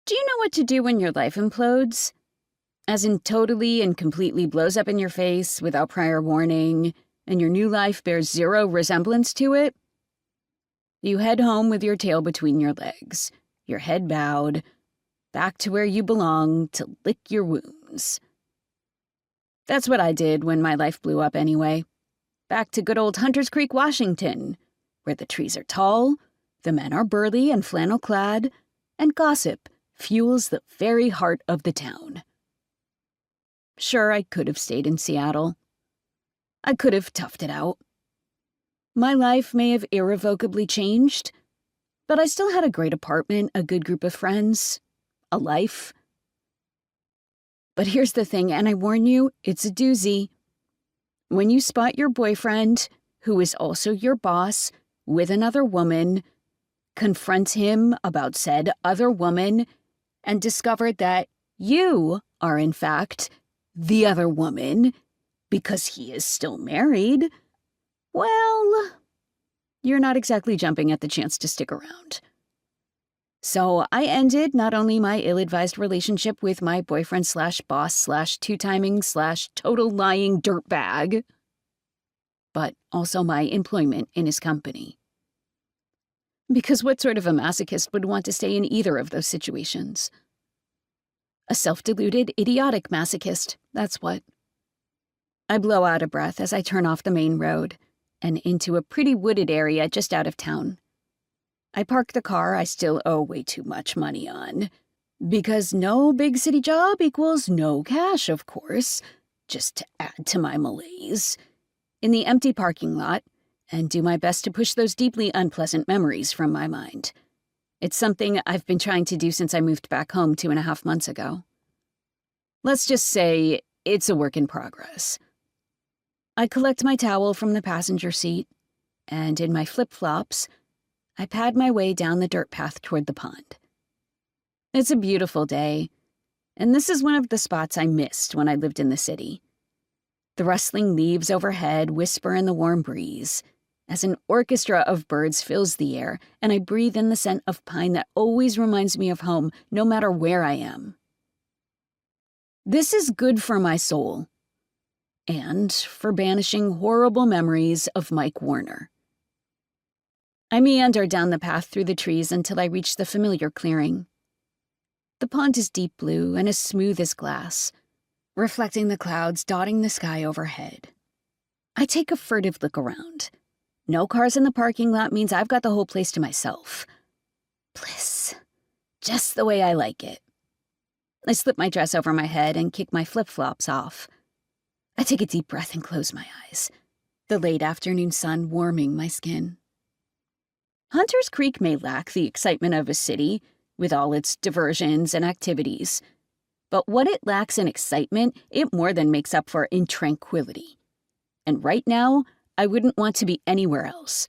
Do you know what to do when your life implodes? As in totally and completely blows up in your face without prior warning, and your new life bears zero resemblance to it? You head home with your tail between your legs, your head bowed, back to where you belong to lick your wounds. That's what I did when my life blew up anyway. Back to good old Hunters Creek, Washington, where the trees are tall, the men are burly and flannel-clad, and gossip fuels the very heart of the town. Sure, I could have stayed in Seattle. I could have toughed it out. My life may have irrevocably changed, but I still had a great apartment, a good group of friends, a life. But here's the thing, and I warn you, it's a doozy. When you spot your boyfriend, who is also your boss, with another woman, confront him about said other woman, and discover that you are, in fact, the other woman, because he is still married, well, you're not exactly jumping at the chance to stick around. So I ended not only my ill-advised relationship with my boyfriend/boss/two-timing/total lying dirtbag, but also my employment in his company. Because what sort of a masochist would want to stay in either of those situations? A self-deluded, idiotic masochist, that's what. I blow out a breath as I turn off the main road and into a pretty wooded area just out of town. I park the car I still owe way too much money on, because no big city job equals no cash, of course, just to add to my malaise, in the empty parking lot, and do my best to push those deeply unpleasant memories from my mind. It's something I've been trying to do since I moved back home 2.5 months ago. Let's just say it's a work in progress. I collect my towel from the passenger seat, and in my flip-flops, I pad my way down the dirt path toward the pond. It's a beautiful day, and this is one of the spots I missed when I lived in the city. The rustling leaves overhead whisper in the warm breeze, as an orchestra of birds fills the air, and I breathe in the scent of pine that always reminds me of home, no matter where I am. This is good for my soul, and for banishing horrible memories of Mike Warner. I meander down the path through the trees until I reach the familiar clearing. The pond is deep blue and as smooth as glass, reflecting the clouds dotting the sky overhead. I take a furtive look around. No cars in the parking lot means I've got the whole place to myself. Bliss. Just the way I like it. I slip my dress over my head and kick my flip-flops off. I take a deep breath and close my eyes, the late afternoon sun warming my skin. Hunters Creek may lack the excitement of a city, with all its diversions and activities, but what it lacks in excitement, it more than makes up for in tranquility. And right now, I wouldn't want to be anywhere else.